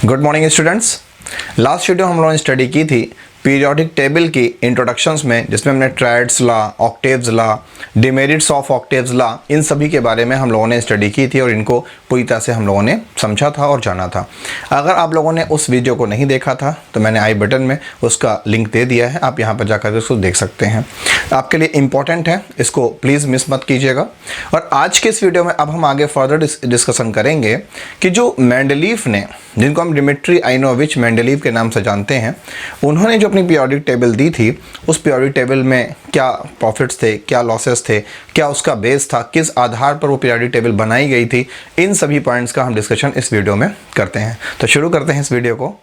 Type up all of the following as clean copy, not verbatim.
Good morning students. Last video हम लोगों ने स्टडी की थी पीरियोडिक टेबल की इंट्रोडक्शंस में, जिसमें हमने triads law, octaves law, demerits of octaves law, इन सभी के बारे में हम लोगों ने स्टडी की थी और इनको पूरी तरह से हम लोगों ने समझा था और जाना था। अगर आप लोगों ने उस वीडियो को नहीं देखा था तो मैंने आई बटन में उसका लिंक दे दिया है, आप यहाँ पर जाकर उसको देख सकते हैं। आपके लिए इम्पॉर्टेंट है, इसको प्लीज़ मिस मत कीजिएगा। और आज के इस वीडियो में अब हम आगे फर्दर डिस्कशन करेंगे कि जो मेंडलीफ ने, जिनको हम डिमिट्री आइनोविच मेंडलीफ के नाम से जानते हैं, उन्होंने जो अपनी पीरियोडिक टेबल दी थी, उस पीरियोडिक टेबल में क्या प्रॉफिट्स थे, क्या लॉसेस थे, क्या उसका बेस था, किस आधार पर वो पीरियोडिक टेबल बनाई गई थी, इन सभी पॉइंट्स का हम डिस्कशन इस वीडियो में करते हैं। तो शुरू करते हैं इस वीडियो को।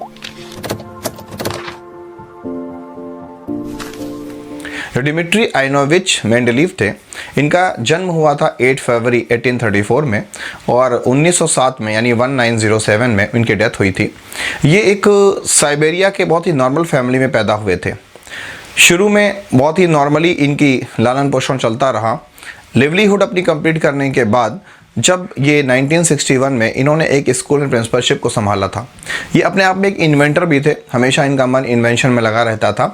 जो डिमिट्री आइनोविच मेंडलीफ थे, इनका जन्म हुआ था 8 फरवरी 1834 में और 1907 में यानी 1907 में इनकी डेथ हुई थी। ये एक साइबेरिया के बहुत ही नॉर्मल फैमिली में पैदा हुए थे। शुरू में बहुत ही नॉर्मली इनकी लालन पोषण चलता रहा। लिवलीहुड अपनी कंप्लीट करने के बाद जब ये 1961 में इन्होंने एक स्कूल में प्रिंसिपलशिप को संभाला था। ये अपने आप में एक इन्वेंटर भी थे, हमेशा इनका मन इन्वेंशन में लगा रहता था।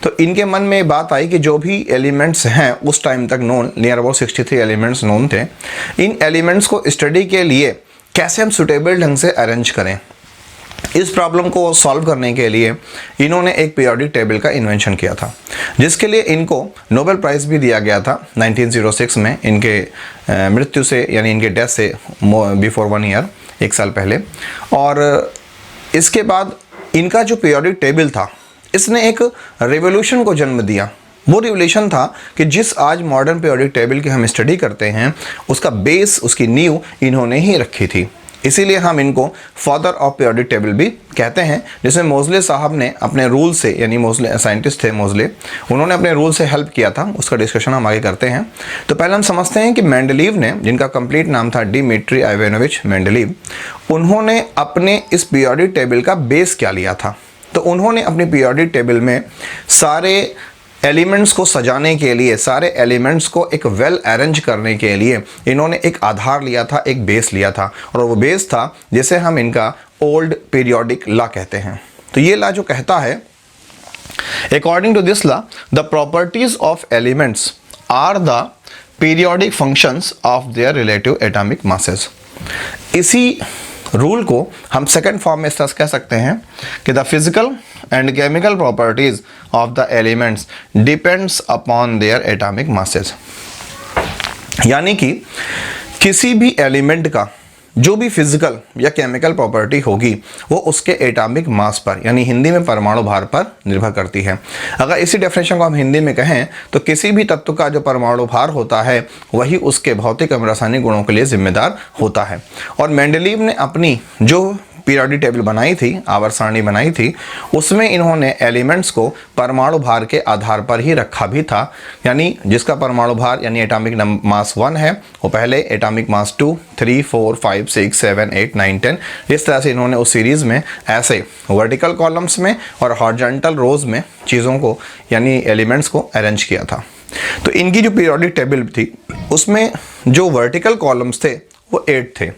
तो इनके मन में बात आई कि जो भी एलिमेंट्स हैं उस टाइम तक known, near about 63 elements known थे, इन एलिमेंट्स को स्टडी के लिए कैसे हम सुटेबल ढंग से अरेंज करें। इस प्रॉब्लम को सॉल्व करने के लिए इन्होंने एक पीरियोडिक टेबल का इन्वेंशन किया था, जिसके लिए इनको नोबेल प्राइज़ भी दिया गया था 1906 में, इनके मृत्यु से यानी इनके डेथ से बिफोर 1 ईयर, 1 साल पहले। और इसके बाद इनका जो पीरियोडिक टेबल था, इसने एक रेवोल्यूशन को जन्म दिया। वो रिवोल्यूशन था कि जिस आज मॉडर्न पीरियोडिक टेबल की हम स्टडी करते हैं, उसका बेस, उसकी नींव इन्होंने ही रखी थी। इसीलिए हम इनको फादर ऑफ पीरियोडिक टेबल भी कहते हैं, जिसमें मोज़ले साहब ने अपने रूल से, यानी मोज़ले साइंटिस्ट थे मोज़ले, उन्होंने अपने रूल से हेल्प किया था। उसका डिस्कशन हम आगे करते हैं। तो पहले हम समझते हैं कि मेंडलीव ने, जिनका कंप्लीट नाम था डिमिट्री आइवानोविच मेंडलीव, उन्होंने अपने इस पीरियोडिक टेबल का बेस क्या लिया था। तो उन्होंने अपनी पीरियोडिक टेबल में सारे एलिमेंट्स को सजाने के लिए, सारे एलिमेंट्स को एक वेल अरेंज करने के लिए इन्होंने एक आधार लिया था, एक बेस लिया था, और वो बेस था जिसे हम इनका ओल्ड पीरियोडिक लॉ कहते हैं। तो ये लॉ जो कहता है, according to this law the properties of elements are the periodic functions of their relative atomic masses. इसी रूल को हम सेकंड फॉर्म में इस तरह कह सकते हैं कि the physical and chemical properties of the elements depends upon their atomic masses. यानी कि किसी भी एलिमेंट का जो भी फिजिकल या केमिकल प्रॉपर्टी होगी, वो उसके एटॉमिक मास पर, यानी हिंदी में परमाणु भार पर निर्भर करती है। अगर इसी डेफिनेशन को हम हिंदी में कहें तो किसी भी तत्व का जो परमाणु भार होता है, वही उसके भौतिक एवं रासायनिक गुणों के लिए जिम्मेदार होता है। और मेंडलीव ने अपनी जो पीरियोडिक टेबल बनाई थी, आवर्त सारणी बनाई थी, उसमें इन्होंने एलिमेंट्स को परमाणु भार के आधार पर ही रखा भी था। यानी जिसका परमाणु भार यानी एटॉमिक मास 1 है, वो पहले एटॉमिक मास 2, 3, 4, 5, 6, 7, 8, 9, 10, इस तरह से इन्होंने उस सीरीज़ में ऐसे वर्टिकल कॉलम्स में और हॉरिजॉन्टल रोज में चीज़ों को, यानी एलिमेंट्स को अरेंज किया था। तो इनकी जो पीरियोडिक टेबल थी, उसमें जो वर्टिकल कॉलम्स थे वो 8 थे,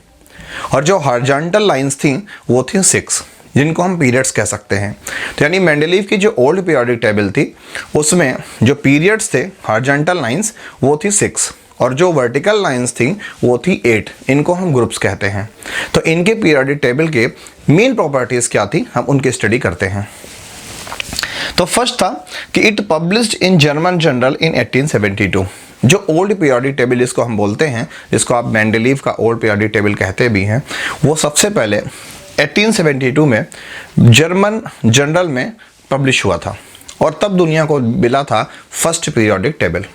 और जो हॉरिजॉन्टल लाइंस थी वो थी 6, जिनको हम पीरियड्स कह सकते हैं। तो यानी मेंडलीव की जो ओल्ड पीरियोडिक टेबल थी, उसमें जो पीरियड्स थे, हॉरिजॉन्टल लाइंस, वो थी 6, और जो वर्टिकल लाइंस थी वो थी 8। इनको हम ग्रुप्स कहते हैं। तो इनके पीरियोडिक टेबल के मेन प्रॉपर्टीज़ क्या थी, हम उनकी स्टडी करते हैं। तो फर्स्ट था कि it published in German journal in 1872। जो ओल्ड पीरियोडिक टेबल जिसको हम बोलते हैं, जिसको आप मेंडलीव का ओल्ड पीरियोडिक टेबल कहते भी हैं, वो सबसे पहले 1872 में जर्मन जर्नल में पब्लिश हुआ था, और तब दुनिया को मिला था first periodic table.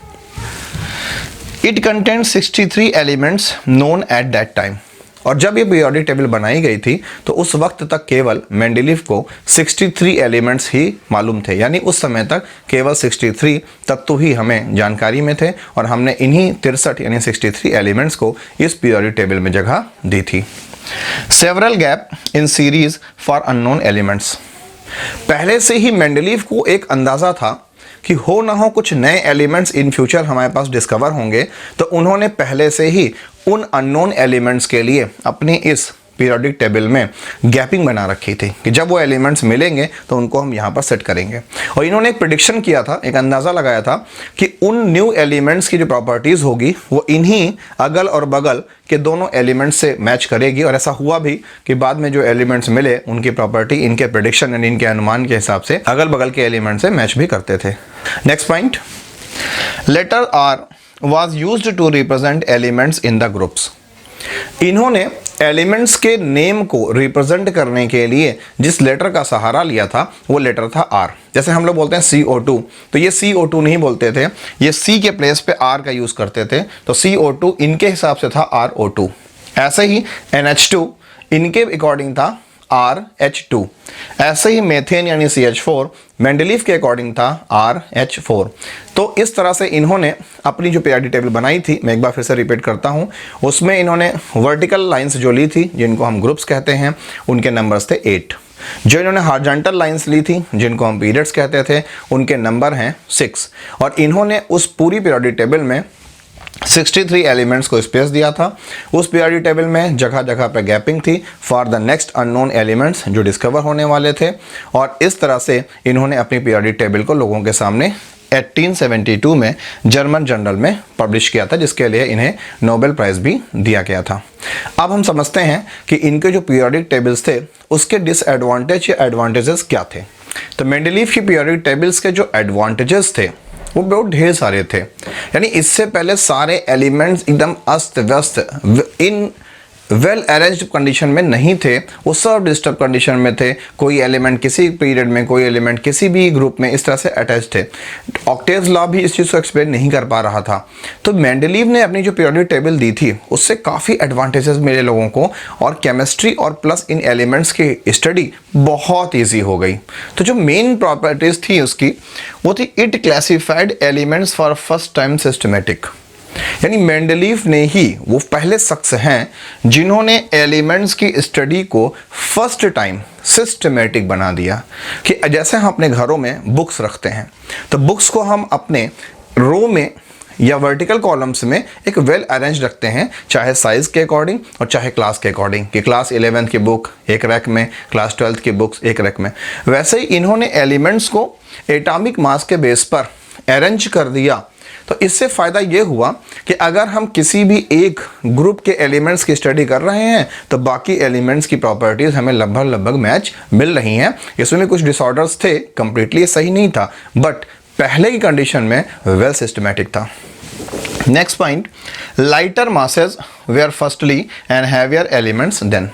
It contains 63 elements known at that time. और जब ये पीरियोडिक टेबल बनाई गई थी तो उस वक्त तक केवल मेंडलीव को 63 एलिमेंट्स ही मालूम थे। यानी उस समय तक केवल 63 तत्व ही हमें जानकारी में थे, और हमने इन्हीं 63 यानी 63 एलिमेंट्स को इस पीरियोडिक टेबल में जगह दी थी। Several gap in series for unknown elements. पहले से ही मेंडलीव को एक अंदाज़ा था कि हो ना हो कुछ नए एलिमेंट्स इन फ्यूचर हमारे पास डिस्कवर होंगे, तो उन्होंने पहले से ही उन अननोन एलिमेंट्स के लिए अपनी इस पीरियोडिक टेबल में गैपिंग बना रखी थी कि जब वो एलिमेंट्स मिलेंगे तो उनको हम यहाँ पर सेट करेंगे। और इन्होंने एक प्रेडिक्शन किया था, एक अंदाज़ा लगाया था कि उन न्यू एलिमेंट्स की जो प्रॉपर्टीज़ होगी वो इन्हीं अगल और बगल के दोनों एलिमेंट्स से मैच करेगी। और ऐसा हुआ भी कि बाद में जो एलिमेंट्स मिले उनकी प्रॉपर्टी इनके प्रेडिक्शन यानी इनके अनुमान के हिसाब से अगल बगल के एलिमेंट से मैच भी करते थे। Next point, letter R was used to represent elements in the groups। इन्होंने एलिमेंट्स के नेम को रिप्रेजेंट करने के लिए जिस लेटर का सहारा लिया था वो लेटर था आर। जैसे हम लोग बोलते हैं CO2, तो ये CO2 नहीं बोलते थे, ये C के प्लेस पे R का यूज़ करते थे, तो CO2 इनके हिसाब से था RO2। ऐसे ही NH2 इनके अकॉर्डिंग था RH2। ऐसे ही मेथेन यानी CH4 मेंडलीफ के अकॉर्डिंग था RH4। तो इस तरह से इन्होंने अपनी जो पीरियोडिक टेबल बनाई थी, मैं एक बार फिर से रिपीट करता हूँ, उसमें इन्होंने वर्टिकल लाइंस जो ली थी जिनको हम ग्रुप्स कहते हैं उनके नंबर्स थे 8। जो इन्होंने हॉरिजॉन्टल लाइंस ली थी जिनको हम पीरियड्स कहते थे उनके नंबर हैं 6। और इन्होंने उस पूरी पीरियोडिक टेबल में 63 एलिमेंट्स को स्पेस दिया था। उस पीरियोडिक टेबल में जगह जगह पे गैपिंग थी for the next unknown elements जो डिस्कवर होने वाले थे। और इस तरह से इन्होंने अपनी पीरियोडिक टेबल को लोगों के सामने 1872 में जर्मन जर्नल में पब्लिश किया था, जिसके लिए इन्हें नोबेल प्राइज़ भी दिया गया था। अब हम समझते हैं कि इनके जो पीरियोडिक टेबल्स थे उसके डिसएडवांटेज या एडवांटेजेस क्या थे। तो मेंडलीफ की पीरियोडिक टेबल्स के जो एडवांटेजेस थे वो बहुत ढेर सारे थे। यानी इससे पहले सारे एलिमेंट्स एकदम अस्त व्यस्त इन वेल अरेंज्ड कंडीशन में नहीं थे, वो सब डिस्टर्ब कंडीशन में थे। कोई एलिमेंट किसी पीरियड में, कोई एलिमेंट किसी भी ग्रुप में इस तरह से अटैच थे। ऑक्टेव्स लॉ भी इस चीज़ को एक्सप्लेन नहीं कर पा रहा था। तो मेंडलीव ने अपनी जो पीरियोडिक टेबल दी थी उससे काफ़ी एडवांटेजेस मिले लोगों को, और केमिस्ट्री और प्लस इन एलिमेंट्स की स्टडी बहुत ईजी हो गई। तो जो मेन प्रॉपर्टीज थी उसकी वो थी it classified elements for first time systematic. यानी मेंडलीफ ने ही वो पहले शख्स हैं जिन्होंने एलिमेंट्स की स्टडी को फर्स्ट टाइम सिस्टमेटिक बना दिया। कि जैसे हम अपने घरों में बुक्स रखते हैं तो बुक्स को हम अपने रो में या वर्टिकल कॉलम्स में एक वेल अरेंज रखते हैं, चाहे साइज के अकॉर्डिंग और चाहे क्लास के अकॉर्डिंग, कि क्लास 11th की बुक एक रैक में, क्लास 12th की बुक्स एक रैक में। वैसे ही इन्होंने एलिमेंट्स को एटॉमिक मास के बेस पर अरेंज कर दिया। तो इससे फ़ायदा ये हुआ कि अगर हम किसी भी एक ग्रुप के एलिमेंट्स की स्टडी कर रहे हैं तो बाकी एलिमेंट्स की प्रॉपर्टीज़ हमें लगभग मैच मिल रही हैं। इसमें कुछ डिसऑर्डर्स थे, कंप्लीटली सही नहीं था, बट पहले की कंडीशन में वेल सिस्टमैटिक था। Next point, lighter masses were firstly and heavier elements then.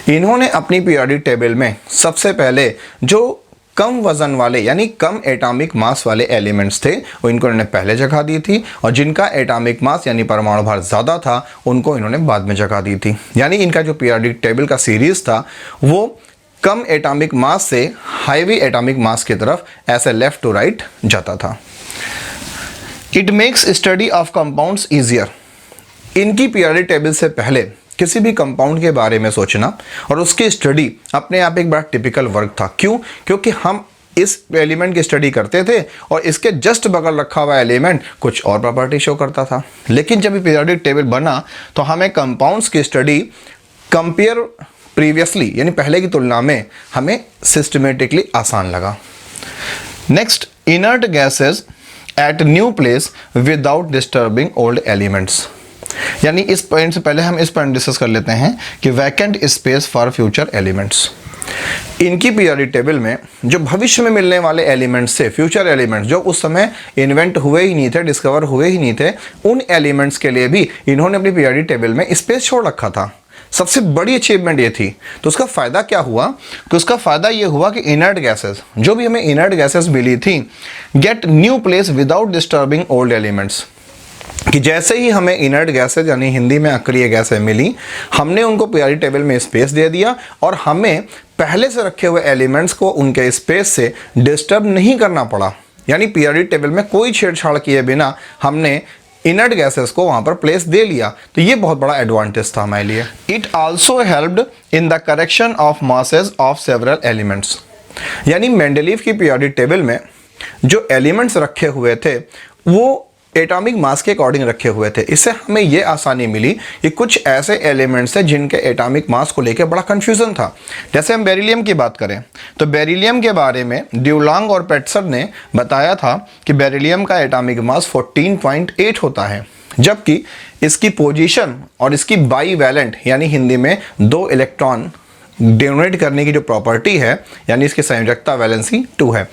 इन्होंने अपनी पीरियोडिक टेबल में सबसे पहले जो कम वजन वाले यानी कम एटॉमिक मास वाले एलिमेंट्स थे वो इनको इन्होंने पहले जगह दी थी, और जिनका एटॉमिक मास यानी परमाणु भार ज़्यादा था उनको इन्होंने बाद में जगह दी थी। यानी इनका जो पीरियोडिक टेबल का सीरीज़ था वो कम एटॉमिक मास से हाईवी एटॉमिक मास की तरफ ऐसे लेफ्ट टू राइट जाता था। It makes study of compounds easier. इनकी पीरियोडिक टेबल से पहले किसी भी कंपाउंड के बारे में सोचना और उसकी स्टडी अपने आप एक बड़ा टिपिकल वर्क था। क्यों? क्योंकि हम इस एलिमेंट की स्टडी करते थे और इसके जस्ट बगल रखा हुआ एलिमेंट कुछ और प्रॉपर्टी शो करता था। लेकिन जब ये पीरियोडिक टेबल बना तो हमें कंपाउंड्स की स्टडी कंपेयर प्रीवियसली यानी पहले की तुलना में हमें सिस्टमेटिकली आसान लगा। Next, inert gases at new place without disturbing old elements. यानी इस पॉइंट से पहले हम इस पॉइंट डिस्कस कर लेते हैं कि vacant space for future elements. इनकी पीरियोडिक टेबल में जो भविष्य में मिलने वाले एलिमेंट्स थे, फ्यूचर एलिमेंट्स जो उस समय इन्वेंट हुए ही नहीं थे, डिस्कवर हुए ही नहीं थे, उन एलिमेंट्स के लिए भी इन्होंने अपनी पीरियोडिक टेबल में स्पेस छोड़ रखा था। सबसे बड़ी अचीवमेंट ये थी। तो उसका फ़ायदा क्या हुआ? कि उसका फ़ायदा ये हुआ कि इनर्ट गैसेस, जो भी हमें इनर्ट गैसेस मिली थी, get new place without disturbing old elements. कि जैसे ही हमें इनर्ट गैसेज यानी हिंदी में अक्रिय गैसें मिली, हमने उनको पीरियोडिक टेबल में स्पेस दे दिया और हमें पहले से रखे हुए एलिमेंट्स को उनके स्पेस से डिस्टर्ब नहीं करना पड़ा। यानी पीरियोडिक टेबल में कोई छेड़छाड़ किए बिना हमने इनर्ट गैसेस को वहाँ पर प्लेस दे लिया। तो ये बहुत बड़ा एडवांटेज था हमारे लिए। It also helped in the correction of masses of several elements. यानी मेंडलीव की पीरियोडिक टेबल में जो एलिमेंट्स रखे हुए थे वो एटॉमिक मास के अकॉर्डिंग रखे हुए थे। इससे हमें ये आसानी मिली कि कुछ ऐसे एलिमेंट्स हैं जिनके एटॉमिक मास को लेकर बड़ा कंफ्यूजन था। जैसे हम बेरिलियम की बात करें तो बेरिलियम के बारे में ड्यूलांग और पेट्सर ने बताया था कि बेरिलियम का एटॉमिक मास 14.8 होता है, जबकि इसकी पोजीशन और इसकी बाईवैलेंट यानी हिंदी में 2 इलेक्ट्रॉन डोनेट करने की जो प्रॉपर्टी है यानी इसकी संयोजकता वैलेंसी 2 है।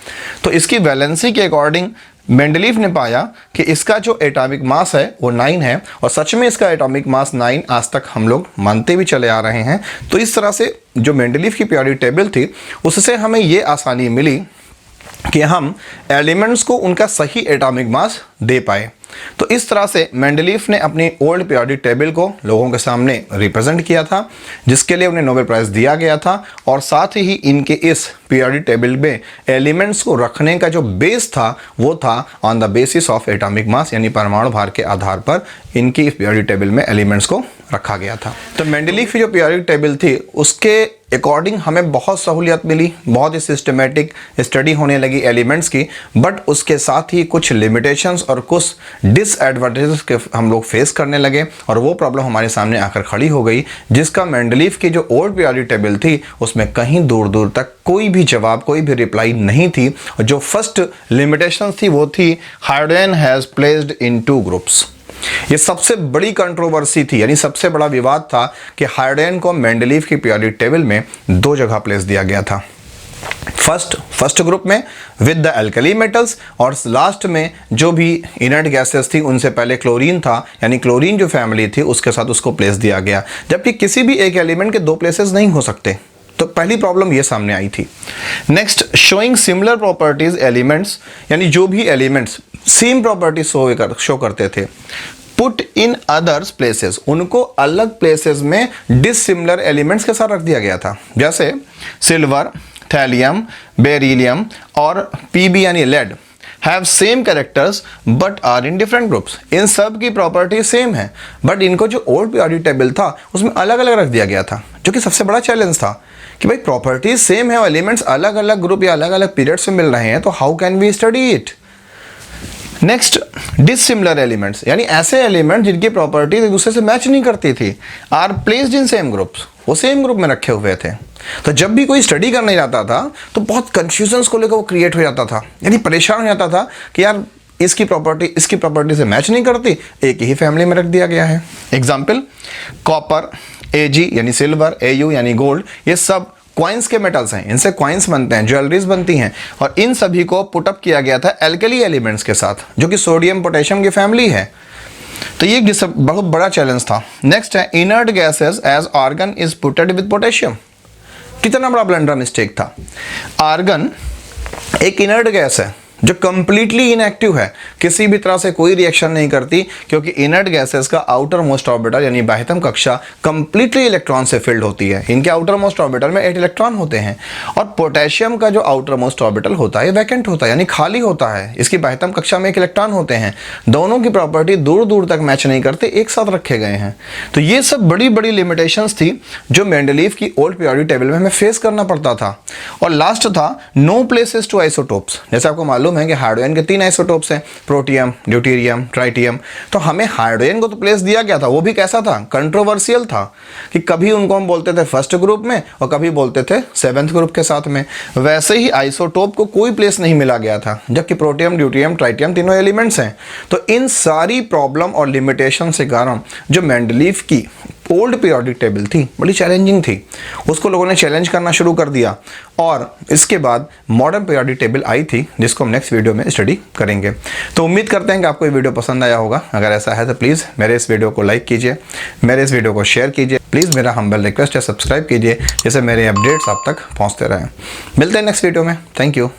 तो इसकी वैलेंसी के अकॉर्डिंग मेंडलीफ ने पाया कि इसका जो एटॉमिक मास है वो 9 है, और सच में इसका एटॉमिक मास 9 आज तक हम लोग मानते भी चले आ रहे हैं। तो इस तरह से जो मेंडलीफ की पीरियोडिक टेबल थी उससे हमें ये आसानी मिली कि हम एलिमेंट्स को उनका सही एटॉमिक मास दे पाए। तो इस तरह से मेंडलीफ ने अपनी ओल्ड पीरियोडिक टेबल को लोगों के सामने रिप्रेजेंट किया था, जिसके लिए उन्हें नोबेल प्राइज़ दिया गया था। और साथ ही इनके इस पीरियोडिक टेबल में एलिमेंट्स को रखने का जो बेस था वो था on the basis of atomic mass, यानी परमाणु भार के आधार पर इनकी इस पीरियोडिक टेबल में एलिमेंट्स को रखा गया था। तो मेंडलीफ की जो पीरियोडिक टेबल थी उसके अकॉर्डिंग हमें बहुत सहूलियत मिली, बहुत ही सिस्टमेटिक स्टडी होने लगी एलिमेंट्स की, बट उसके साथ ही कुछ लिमिटेशंस और कुछ डिसएडवांटेजेस के हम लोग फेस करने लगे, और वो प्रॉब्लम हमारे सामने आकर खड़ी हो गई, जिसका मेंडलीफ की जो ओल्ड पीरियोडिक टेबल थी उसमें कहीं दूर दूर तक कोई भी जवाब, कोई भी रिप्लाई नहीं थी। और जो फर्स्ट लिमिटेशन थी वो थी hydrogen has placed in 2 groups. ये सबसे बड़ी कंट्रोवर्सी थी, यानी सबसे बड़ा विवाद था कि हाइड्रोजन को मेंडलीफ की पीरियोडिक टेबल में 2 जगह प्लेस दिया गया था। फर्स्ट ग्रुप में विद द एल्कली मेटल्स, और लास्ट में जो भी इनर्ट गैसेस थी उनसे पहले क्लोरीन था, यानी क्लोरीन जो फैमिली थी उसके साथ उसको प्लेस दिया गया। जबकि किसी भी एक एलिमेंट के 2 प्लेसेस नहीं हो सकते, तो पहली प्रॉब्लम ये सामने आई थी। Next, showing similar properties elements, यानी जो भी एलिमेंट्स सेम प्रॉपर्टी शो करते थे, पुट इन अदर्स प्लेसेस, उनको अलग प्लेसेस में डिसिमिलर एलिमेंट्स के साथ रख दिया गया था। जैसे सिल्वर, थैलियम, बेरिलियम और पीबी यानी lead have same characters but are in different groups. इन सब की प्रॉपर्टी सेम है, बट इनको जो ओल्ड पीरियोडिक टेबल था उसमें अलग अलग रख दिया गया था, जो कि सबसे बड़ा चैलेंज था कि भाई प्रॉपर्टीज सेम है और एलिमेंट्स अलग अलग ग्रुप या अलग अलग पीरियड्स में मिल रहे हैं, तो how can we study it. Next, dissimilar elements, यानी ऐसे एलिमेंट जिनकी प्रॉपर्टीज एक दूसरे से मैच नहीं करती थी, are placed in same groups, वो सेम ग्रुप में रखे हुए थे। तो जब भी कोई स्टडी करने जाता था तो बहुत कंफ्यूजन्स को लेकर वो क्रिएट हो जाता था, यानी परेशान हो जाता था कि यार इसकी प्रॉपर्टी से मैच नहीं करती, एक ही फैमिली में रख दिया गया है। एग्जाम्पल, कॉपर, Ag यानी सिल्वर, Au यानी गोल्ड, ये सब क्वाइंस के मेटल्स हैं, इनसे क्वाइंस बनते हैं, ज्वेलरीज बनती हैं, और इन सभी को पुटअप किया गया था एल्कली एलिमेंट्स के साथ, जो कि सोडियम पोटेशियम की फैमिली है। तो ये बहुत बड़ा चैलेंज था। नेक्स्ट है, inert gases as argon is putted with potassium. कितना बड़ा ब्लंडर मिस्टेक था। आर्गन एक इनर्ट गैस है जो कंप्लीटली इनएक्टिव है, किसी भी तरह से कोई रिएक्शन नहीं करती, क्योंकि इनर्ट गैसेस का आउटर मोस्ट ऑर्बिटल यानी बाह्यतम कक्षा कंप्लीटली इलेक्ट्रॉन से फिल्ड होती है। इनके आउटर मोस्ट ऑर्बिटल में 8 इलेक्ट्रॉन होते हैं, और पोटेशियम का जो आउटर मोस्ट ऑर्बिटल होता है वैकेंट होता है, यानी खाली होता है। इसकी बाह्यतम कक्षा में 1 इलेक्ट्रॉन होते हैं। दोनों की प्रॉपर्टी दूर दूर तक मैच नहीं करते, एक साथ रखे गए हैं। तो ये सब बड़ी बड़ी लिमिटेशंस थी जो मेंडलीफ की ओल्ड पीरियोडिक टेबल में हमें फेस करना पड़ता था। और लास्ट था, नो प्लेसेस टू आइसोटोप्स। जैसे आपको मालूम है कि हाइड्रोजन के 3 आइसोटोप्स हैं, प्रोटियम, ड्यूटेरियम, ट्राइटियम। तो हमें हाइड्रोजन को तो प्लेस दिया गया था, वो भी कैसा था, कंट्रोवर्शियल था, कि कभी उनको हम बोलते थे फर्स्ट ग्रुप में और कभी बोलते थे 7th ग्रुप के साथ में। वैसे ही आइसोटोप को कोई प्लेस नहीं मिला गया था, जबकि प्रोटियम, ड्यूटेरियम, ट्राइटियम तीनों एलिमेंट्स हैं। तो इन सारी प्रॉब्लम और लिमिटेशन से कारण जो मेंडलीफ की ओल्ड पीरियोडिक टेबल थी बड़ी चैलेंजिंग थी, उसको लोगों ने चैलेंज करना शुरू कर दिया, और इसके बाद मॉडर्न पीरियोडिक टेबल आई थी, जिसको हम नेक्स्ट वीडियो में स्टडी करेंगे। तो उम्मीद करते हैं कि आपको ये वीडियो पसंद आया होगा। अगर ऐसा है तो प्लीज़ मेरे इस वीडियो को लाइक कीजिए, मेरे इस वीडियो को शेयर कीजिए, प्लीज़ मेरा हम्बल रिक्वेस्ट है सब्सक्राइब कीजिए, जिससे मेरे अपडेट्स आप तक पहुँचते रहें। मिलते हैं नेक्स्ट वीडियो में। Thank you.